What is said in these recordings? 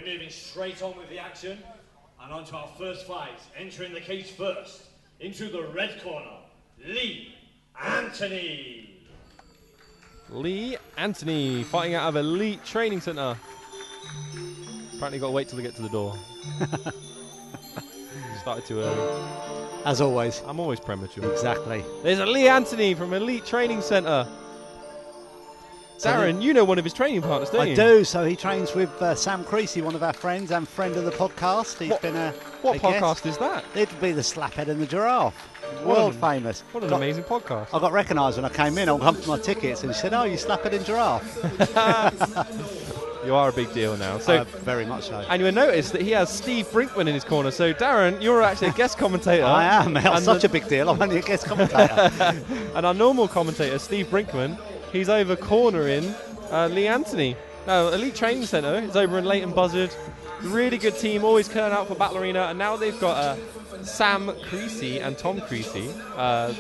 moving straight on with the action. And on to our first fight. Entering the cage first. Into the red corner, Lee Anthony. Lee Anthony fighting out of Elite Training Center. Apparently got to wait till they get to the door. Started too early. As always. I'm always premature. Exactly. There's a Lee Anthony from Elite Training Center. Darren, you know one of his training partners, don't you? I do. So he trains with Sam Creasy, one of our friends and friend of the podcast. He's been a What podcast guest. is that? It'd be the Slaphead and the Giraffe. World famous. What an amazing podcast. I got recognised when I came in. I come to my tickets and he said, "Oh, you Slaphead and Giraffe." You are a big deal now. So very much so. And you will notice that he has Steve Brinkman in his corner. So Darren, you're actually a guest commentator. I am. I'm such a big deal. I'm only a guest commentator. And our normal commentator, Steve Brinkman, he's over cornering Lee Anthony. Now, Elite Training Centre is over in Leighton Buzzard. Really good team, always turn out for Battle Arena. And now they've got Sam Creasy and Tom Creasy,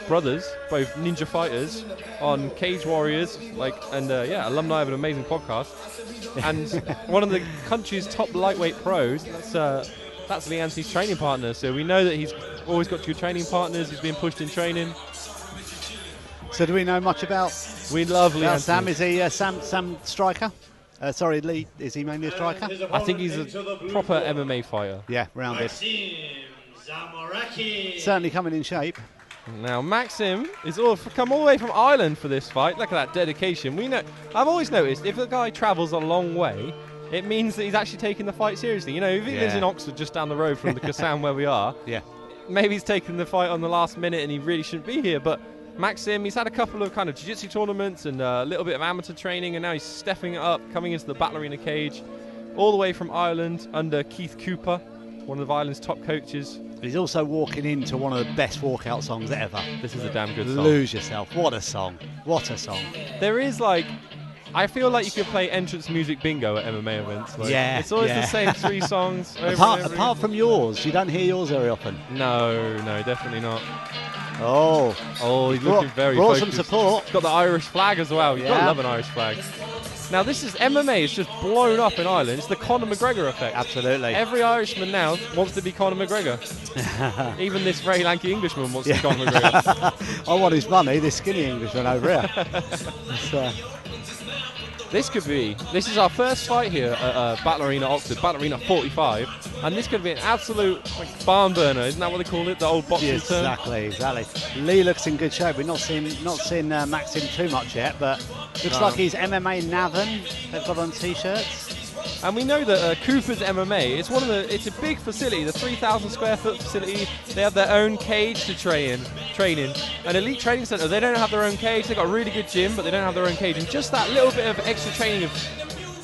brothers, both ninja fighters, on Cage Warriors, alumni of an amazing podcast. And one of the country's top lightweight pros. That's Lee Anthony's training partner. So we know that he's always got good training partners. He's been pushed in training. So do we know much about? We love Lee Anthony. Sam, is he Sam striker? Sorry, Lee, is he mainly a striker? I think he's a proper MMA fighter. Yeah, rounded. Maksim, Zamurakin. Certainly coming in shape. Now Maksim is come all the way from Ireland for this fight. Look at that dedication. I've always noticed if a guy travels a long way, it means that he's actually taking the fight seriously. You know, if he lives in Oxford, just down the road from the Kassam where we are, maybe he's taking the fight on the last minute and he really shouldn't be here. But Maksim, he's had a couple of kind of jiu-jitsu tournaments and a little bit of amateur training, and now he's stepping it up, coming into the Battle Arena cage, all the way from Ireland under Keith Cooper, one of Ireland's top coaches. He's also walking into one of the best walkout songs ever. This is a damn good song. Lose Yourself. What a song. What a song. There is I feel like you could play entrance music bingo at MMA events. It's always the same three songs over and over. Apart from yours, you don't hear yours very often. No, definitely not. Oh, he's looking very brought focused. some support. He's got the Irish flag as well. You've got to love an Irish flag. Now, this is MMA. It's just blown up in Ireland. It's the Conor McGregor effect. Absolutely. Every Irishman now wants to be Conor McGregor. Even this very lanky Englishman wants to be Conor McGregor. I want his money, this skinny Englishman over here. This is our first fight here at Battle Arena Oxford, Battle Arena 45, and this could be an absolute barn burner, isn't that what they call it, the old boxing term? Exactly. Lee looks in good shape. We've not seen Maksim too much yet, but looks like he's MMA Navan. They've got on t-shirts. And we know that Cooper's MMA, it's a big facility, the 3,000 square foot facility. They have their own cage to train in. An Elite Training Centre, they don't have their own cage. They've got a really good gym, but they don't have their own cage. And just that little bit of extra training of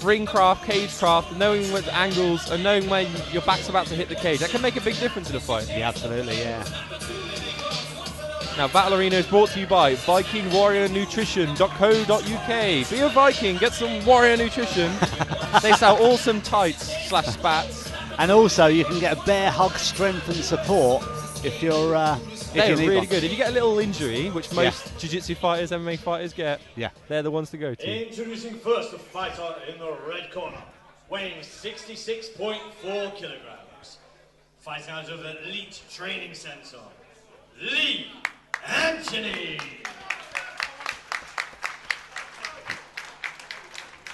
ring craft, cage craft, knowing what the angles and knowing when your back's about to hit the cage, that can make a big difference in a fight. Yeah, absolutely, yeah. Now, Battle Arena is brought to you by VikingWarriorNutrition.co.uk. Be a Viking, get some Warrior Nutrition. They sell awesome tights/spats. And also, you can get a bear hug, strength and support if you're... They're really good. If you get a little injury, which most jiu-jitsu fighters, MMA fighters get, they're the ones to go to. Introducing first the fighter in the red corner, weighing 66.4 kilograms. Fighting out of the Elite Training Center, Lee Anthony.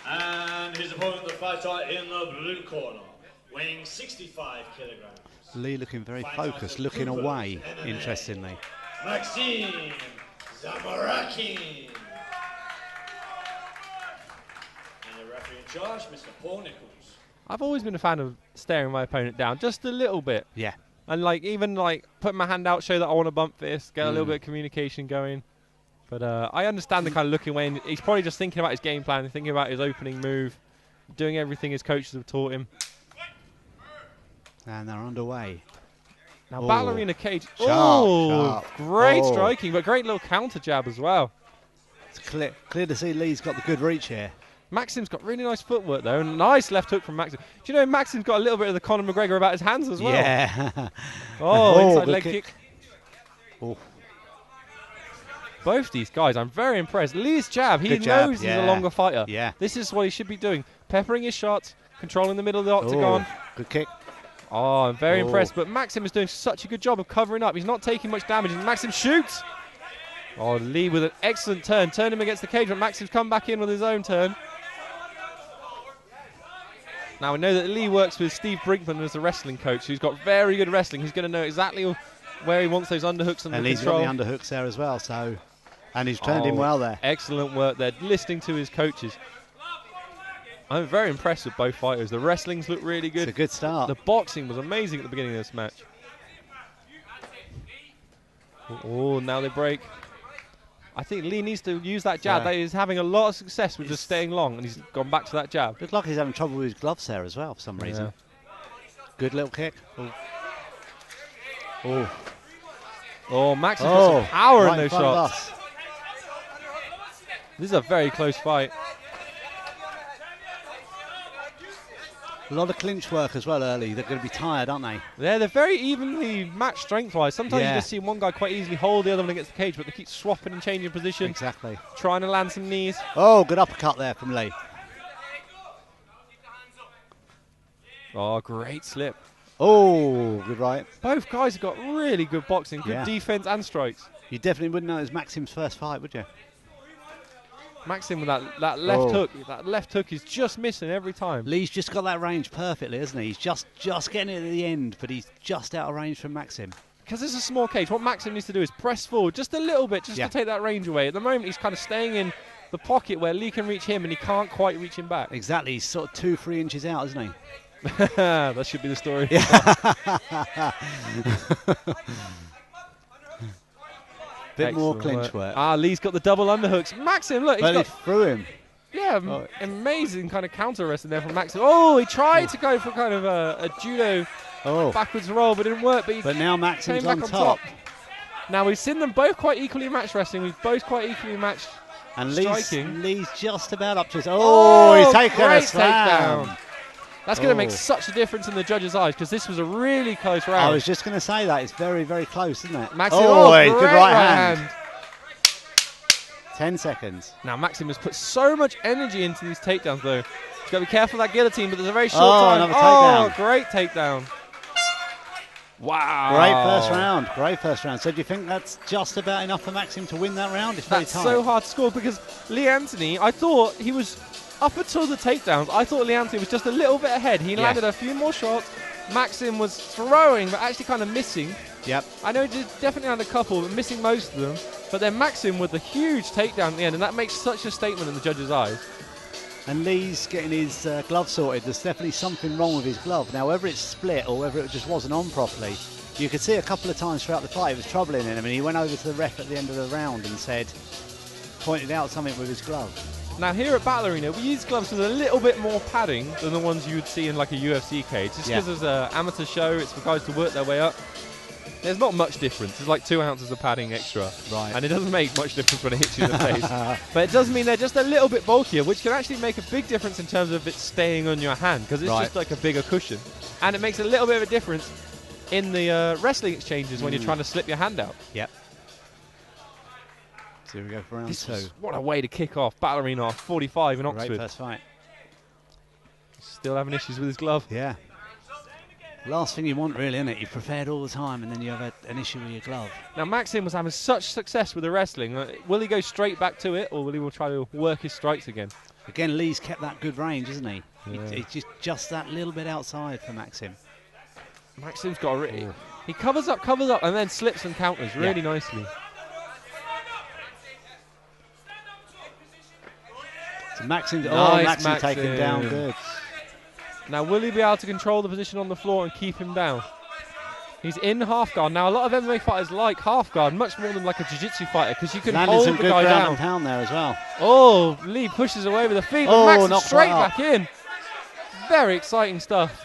And his opponent, the fighter in the blue corner, weighing 65 kilograms. Lee looking very focused, looking away, interestingly. Maksim, Zamurakin. And the referee in charge, Mr. Paul Nichols. I've always been a fan of staring my opponent down just a little bit. Yeah. And even putting my hand out, show that I want to bump this, get a little bit of communication going. But I understand the kind of looking away. And he's probably just thinking about his game plan, thinking about his opening move, doing everything his coaches have taught him. And they're underway. Now, Battle Arena cage. Sharp. Great striking, but great little counter jab as well. It's clear to see Lee's got the good reach here. Maxim's got really nice footwork, though, and nice left hook from Maxim. Do you know Maxim's got a little bit of the Conor McGregor about his hands as well? Yeah. Inside leg kick. Oh. Both these guys, I'm very impressed. Lee's jab, he knows he's a longer fighter. Yeah. This is what he should be doing. Peppering his shots, controlling the middle of the octagon. Good kick. Oh, I'm very impressed. But Maksim is doing such a good job of covering up. He's not taking much damage. And Maksim shoots. Oh, Lee with an excellent turn. Turned him against the cage, but Maksim's come back in with his own turn. Now, we know that Lee works with Steve Brinkman as a wrestling coach, who's got very good wrestling. He's going to know exactly where he wants those underhooks and he's got the underhooks there as well. So, and he's turned him well there. Excellent work there, listening to his coaches. I'm very impressed with both fighters. The wrestlings look really good. It's a good start. The boxing was amazing at the beginning of this match. Oh, now they break. I think Lee needs to use that jab. That is having a lot of success with just staying long, and he's gone back to that jab. Looks like he's having trouble with his gloves there as well for some reason. Good little kick. Oh, Max has got some power in those shots. This is a very close fight. A lot of clinch work as well early. They're going to be tired, aren't they? Yeah, they're very evenly matched strength-wise. Sometimes you just see one guy quite easily hold the other one against the cage, but they keep swapping and changing position. Exactly. Trying to land some knees. Oh, good uppercut there from Lee. Oh, great slip. Oh, good right. Both guys have got really good boxing, good defense and strikes. You definitely wouldn't know it was Maxim's first fight, would you? Maxim with that left hook. That left hook is just missing every time. Lee's just got that range perfectly, isn't he? He's just getting it at the end, but he's just out of range from Maksim. Because it's a small cage, what Maksim needs to do is press forward just a little bit, just to take that range away. At the moment, he's kind of staying in the pocket where Lee can reach him, and he can't quite reach him back. Exactly. He's sort of 2-3 inches out, isn't he? That should be the story. Bit more clinch work. Lee's got the double underhooks. Maxim, look, he threw him. Yeah, amazing kind of counter wrestling there from Maxim. Oh, he tried to go for kind of a judo backwards roll, but it didn't work. But now Maxim's on top. Now we've seen them both quite equally matched wrestling. We've both quite equally matched striking. Lee's just about up to his. Oh, he's taken a slam. Takedown. That's going to make such a difference in the judges' eyes because this was a really close round. I was just going to say that. It's very, very close, isn't it? Maxim, good right hand. 10 seconds. Now, Maxim has put so much energy into these takedowns, though. He's got to be careful of that guillotine, but there's a very short time. Another takedown. Great takedown. Wow. Great first round. So do you think that's just about enough for Maxim to win that round? It's very tight. That's so hard to score because Lee Anthony, I thought he was... Up until the takedowns, I thought Lee Anthony was just a little bit ahead. He landed a few more shots. Maxim was throwing, but actually kind of missing. Yep. I know he definitely had a couple, but missing most of them. But then Maxim with the huge takedown at the end, and that makes such a statement in the judges' eyes. And Lee's getting his glove sorted. There's definitely something wrong with his glove. Now, whether it's split or whether it just wasn't on properly, you could see a couple of times throughout the fight it was troubling him. And he went over to the ref at the end of the round and pointed out something with his glove. Now here at Battle Arena, we use gloves with a little bit more padding than the ones you would see in like a UFC cage. Just because it's an amateur show, it's for guys to work their way up. There's not much difference. It's like 2 ounces of padding extra. Right. And it doesn't make much difference when it hits you in the face. But it does mean they're just a little bit bulkier, which can actually make a big difference in terms of it staying on your hand, because it's just like a bigger cushion. And it makes a little bit of a difference in the wrestling exchanges when you're trying to slip your hand out. Yep. So here we go for round two. What a way to kick off. Battle Arena 45 in Oxford. Great first fight. Still having issues with his glove. Yeah. Last thing you want, really, isn't it? You've prepared all the time and then you have an issue with your glove. Now, Maxim was having such success with the wrestling. Will he go straight back to it, or will he try to work his strikes again? Again, Lee's kept that good range, isn't he? Yeah. It's just that little bit outside for Maxim. Maxim's got he covers up, and then slips and counters really nicely. So Maxim, Maxim taken down good. Now, will he be able to control the position on the floor and keep him down? He's in half guard. Now, a lot of MMA fighters like half guard much more than like a jiu-jitsu fighter because you can hold the guy down. Some good pound there as well. Oh, Lee pushes away with the feet, but Max is straight back in. Very exciting stuff.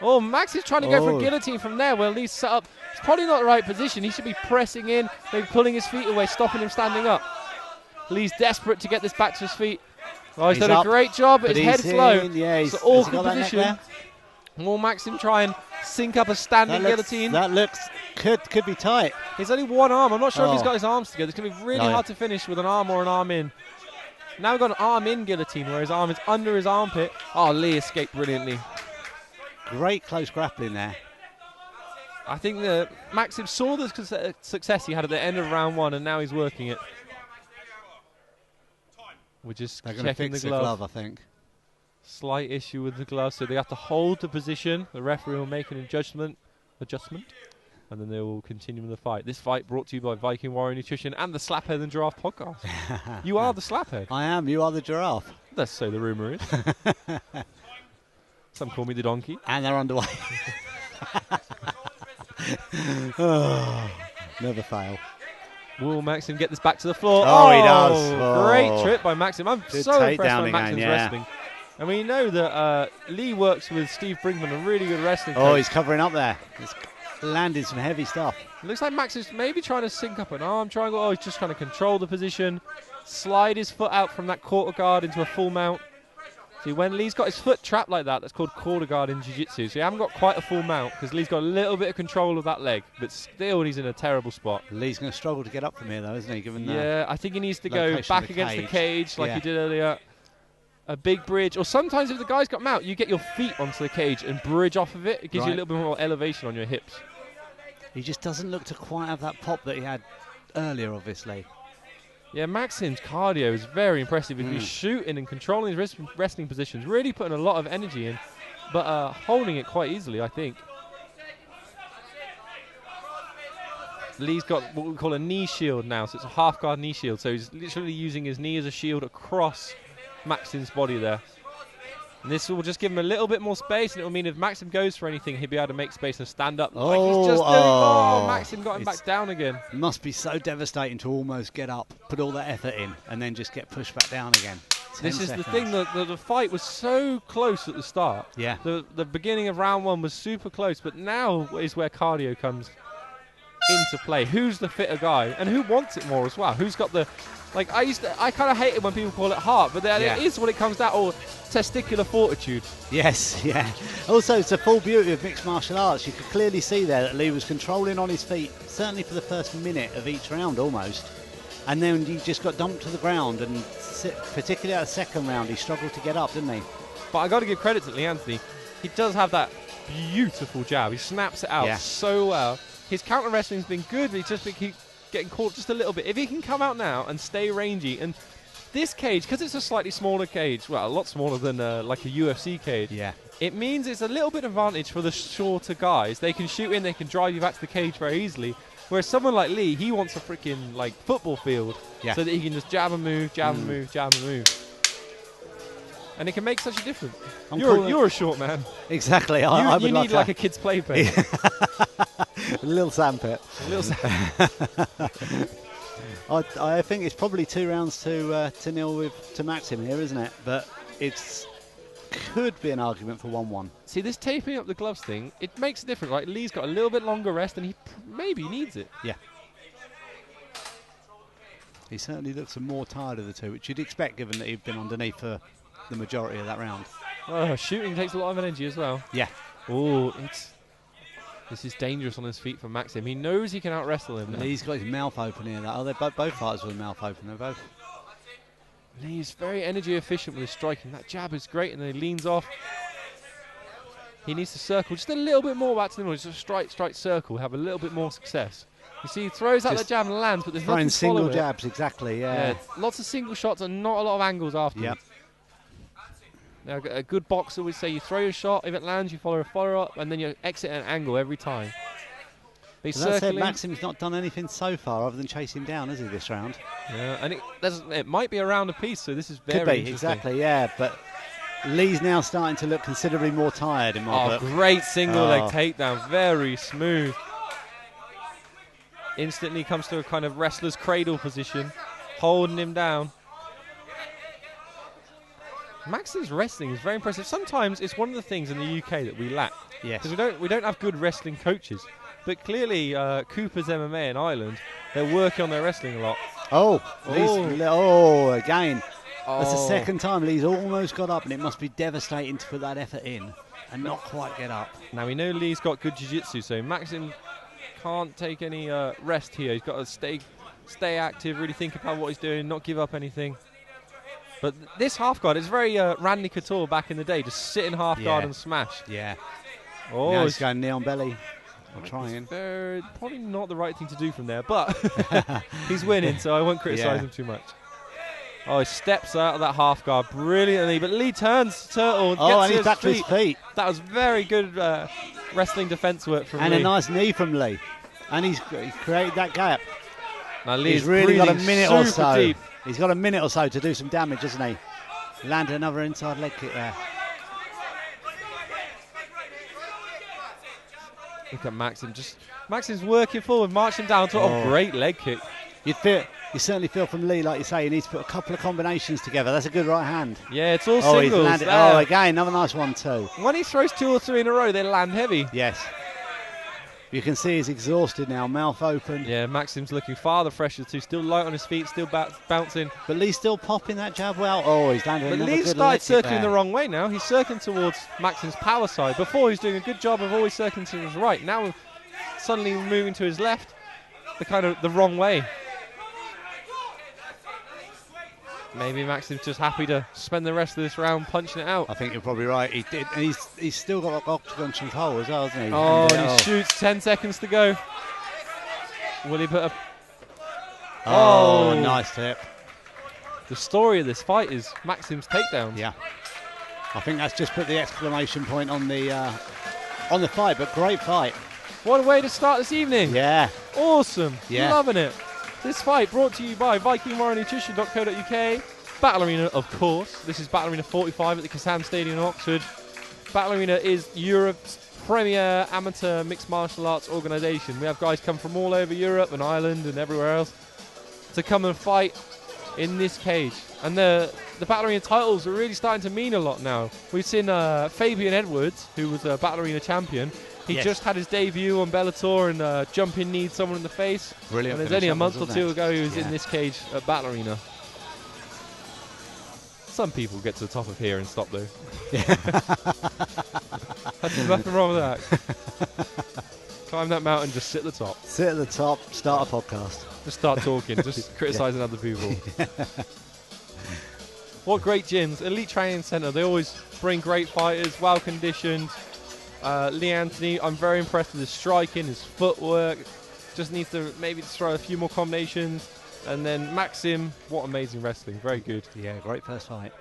Oh, Max is trying to go for a guillotine from there. Well, Lee's set up. It's probably not the right position. He should be pressing in, maybe pulling his feet away, stopping him standing up. Lee's desperate to get this back to his feet. Oh, he's done a great job, but his head's low. Yeah, it's an awkward position. Will Maxim try and sync up a standing guillotine? That looks could be tight. He's only one arm. I'm not sure if he's got his arms together. It's going to be really hard to finish with an arm or an arm in. Now we've got an arm-in guillotine where his arm is under his armpit. Oh, Lee escaped brilliantly. Great close grappling there. I think that Maksim saw the success he had at the end of round 1, and now he's working it. We're just They're going to checking fix the glove. I think. Slight issue with the glove, so they have to hold the position. The referee will make an adjustment, and then they will continue with the fight. This fight brought to you by Viking Warrior Nutrition and the Slaphead and Giraffe podcast. You are the Slaphead. I am. You are the giraffe. That's so the rumour is. Some call me the donkey. And they're underway. Oh, never fail. Will Maksim get this back to the floor? Oh, he does. Great trip by Maksim. I'm Good so impressed by again, Maxim's wrestling. And we know that Lee works with Steve Brinkman, a really good wrestling coach. Oh, he's covering up there. He's landing some heavy stuff. It looks like Maxim's maybe trying to sync up an arm triangle. Oh, he's just trying to control the position. Slide his foot out from that quarter guard into a full mount. See, when Lee's got his foot trapped like that, that's called quarter guard in jiu-jitsu. So you haven't got quite a full mount because Lee's got a little bit of control of that leg, but still he's in a terrible spot. Lee's going to struggle to get up from here, though, isn't he? Given I think he needs to go back against the cage like he did earlier. A big bridge, or sometimes if the guy's got mount, you get your feet onto the cage and bridge off of it. It gives you a little bit more elevation on your hips. He just doesn't look to quite have that pop that he had earlier, obviously. Yeah, Maxim's cardio is very impressive. He's shooting and controlling his wrestling positions, really putting a lot of energy in, but holding it quite easily, I think. Lee's got what we call a knee shield now, so it's a half guard knee shield. So he's literally using his knee as a shield across Maxim's body there. And this will just give him a little bit more space, and it will mean if Maksim goes for anything, he'll be able to make space and stand up like he's just doing. Oh, Maksim got him back down again. It must be so devastating to almost get up, put all that effort in, and then just get pushed back down again. This is the thing, the fight was so close at the start. Yeah. The beginning of round 1 was super close, but now is where cardio comes into play. Who's the fitter guy, and who wants it more as well? Who's got the... Like, I kind of hate it when people call it heart, but it is what it comes down, or testicular fortitude. Yes, yeah. Also, it's the full beauty of mixed martial arts. You could clearly see there that Lee was controlling on his feet, certainly for the first minute of each round almost. And then he just got dumped to the ground, and particularly at the second round, he struggled to get up, didn't he? But I got to give credit to Lee Anthony. He does have that beautiful jab. He snaps it out so well. His counter wrestling's been good, but he's just been getting caught just a little bit. If he can come out now and stay rangy, and this cage, because it's a slightly smaller cage, well, a lot smaller than like a UFC cage, it means it's a little bit advantage for the shorter guys. They can shoot in, they can drive you back to the cage very easily. Whereas someone like Lee, he wants a freaking like football field so that he can just jab and move, jab and move, jab and move. And it can make such a difference. You're a short man. Exactly. You need like a kid's playpen. A little sandpit. I think it's probably 2 rounds to nil to Maksim here, isn't it? But it's could be an argument for 1-1. See, this taping up the gloves thing, it makes a difference. Like Lee's got a little bit longer rest, and he maybe needs it. Yeah. He certainly looks more tired of the two, which you'd expect given that he'd been underneath for the majority of that round. Shooting takes a lot of energy as well. Yeah. Oh, this is dangerous on his feet for Maksim. He knows he can out-wrestle him. Lee's got his mouth open here. They both fighters with their mouth open. They're both. Lee's very energy efficient with his striking. That jab is great, and then he leans off. He needs to circle just a little bit more back to the middle. Just a straight circle. Have a little bit more success. You see, he throws out the jab and lands, but there's nothing to follow single jabs, exactly, yeah. Lots of single shots and not a lot of angles afterwards. Now, a good boxer would say you throw your shot, if it lands, you follow a follow-up, and then you exit an angle every time. But that said, Maksim's not done anything so far other than chase him down, has he, this round? Yeah, and it might be a round apiece, so this is very interesting. Exactly, yeah, but Lee's now starting to look considerably more tired in my book. Great single leg takedown, very smooth. Instantly comes to a kind of wrestler's cradle position, holding him down. Maxim's wrestling is very impressive. Sometimes it's one of the things in the UK that we lack. Yes. Because we don't have good wrestling coaches. But clearly, Cooper's MMA in Ireland, they're working on their wrestling a lot. Again. That's the second time Lee's almost got up, and it must be devastating to put that effort in and not quite get up. Now, we know Lee's got good jiu-jitsu, so Maksim can't take any rest here. He's got to stay active, really think about what he's doing, not give up anything. But this half guard is very Randy Couture back in the day, just sit in half guard and smash. Yeah. Oh, Now he's going knee on belly. I'm trying. Probably not the right thing to do from there, but he's winning, so I won't criticise him too much. Oh, he steps out of that half guard brilliantly, but Lee turns Turtle and he's back to his feet. That was very good wrestling defence work from Lee. And a nice knee from Lee. And he's created that gap. Now Lee's He's really got a minute or so. Deep. He's got a minute or so to do some damage, hasn't he? Landed another inside leg kick there. Look at Maxim. Maxim's working forward, marching down to a great leg kick. You certainly feel from Lee, like you say, he needs to put a couple of combinations together. That's a good right hand. Yeah, it's all singles. He's landed, again, another nice one too. When he throws 2 or 3 in a row, they land heavy. Yes. You can see he's exhausted now, mouth open. Yeah, Maxim's looking far the fresher too. Still light on his feet, still bouncing. But Lee's still popping that jab well. Oh, he's landed another good leg kick. But Lee's started circling the wrong way now. He's circling towards Maxim's power side. Before, he was doing a good job of always circling to his right. Now, suddenly moving to his left, the wrong way. Maybe Maxim's just happy to spend the rest of this round punching it out. I think you're probably right. He did, and he's still got octagon control as well, hasn't he? Oh, and he shoots. 10 seconds to go. Will he put a... Oh, nice tip. The story of this fight is Maxim's takedowns. Yeah. I think that's just put the exclamation point on the fight, but great fight. What a way to start this evening. Yeah. Awesome. Yeah. Loving it. This fight brought to you by VikingWarriorNutrition.co.uk. Battle Arena, of course. This is Battle Arena 45 at the Kassam Stadium in Oxford. Battle Arena is Europe's premier amateur mixed martial arts organisation. We have guys come from all over Europe and Ireland and everywhere else to come and fight in this cage. And the Battle Arena titles are really starting to mean a lot now. We've seen Fabian Edwards, who was a Battle Arena champion. He just had his debut on Bellator and jumping kneed someone in the face. Brilliant. And there's only a month or 2 ago he was in this cage at Battle Arena. Some people get to the top of here and stop though. There's nothing wrong with that. Climb that mountain, just sit at the top. Sit at the top, start a podcast. Just start talking, just criticising other people. What great gyms. Elite Training Centre, they always bring great fighters, well conditioned. Lee Anthony, I'm very impressed with his striking, his footwork. Just needs to maybe throw a few more combinations. And then Maxim, what amazing wrestling, very good. Yeah, great first fight.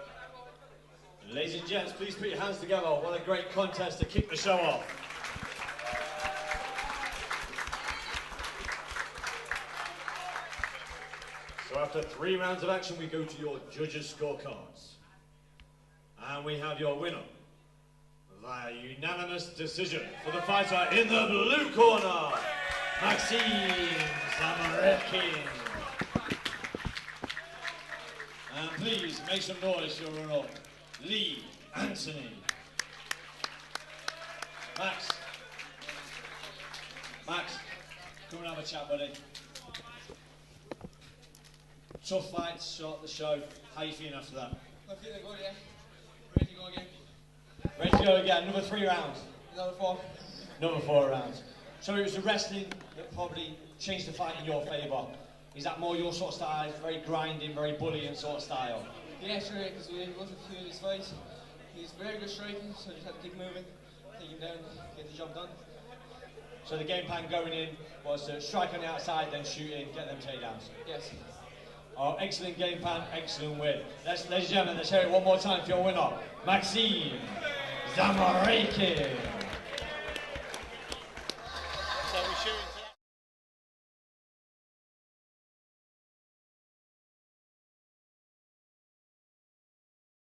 Ladies and gents, please put your hands together. What a great contest to kick the show off. So after 3 rounds of action, we go to your judges' scorecards. And we have your winner via unanimous decision for the fighter in the blue corner, Maksim Zamurakin. And please make some noise for your winner, Lee Anthony. Max, come and have a chat, buddy. Tough fight to start the show. How are you feeling after that? I'm feeling good, yeah. Ready to go again. Ready to go again, another 3 rounds. Another 4. Another 4 rounds. So it was the wrestling that probably changed the fight in your favour. Is that more your sort of style? Very grinding, very bullying sort of style? Yeah, sure, because we wasn't feeling his fight. He's very good striking, so just had to keep moving, take him down, get the job done. So the game plan going in was to strike on the outside, then shoot in, get them takedowns? Yes. Oh, excellent game plan, excellent win. Ladies and gentlemen, let's hear it one more time for your winner, Maksim Zamurakin. So we're shooting.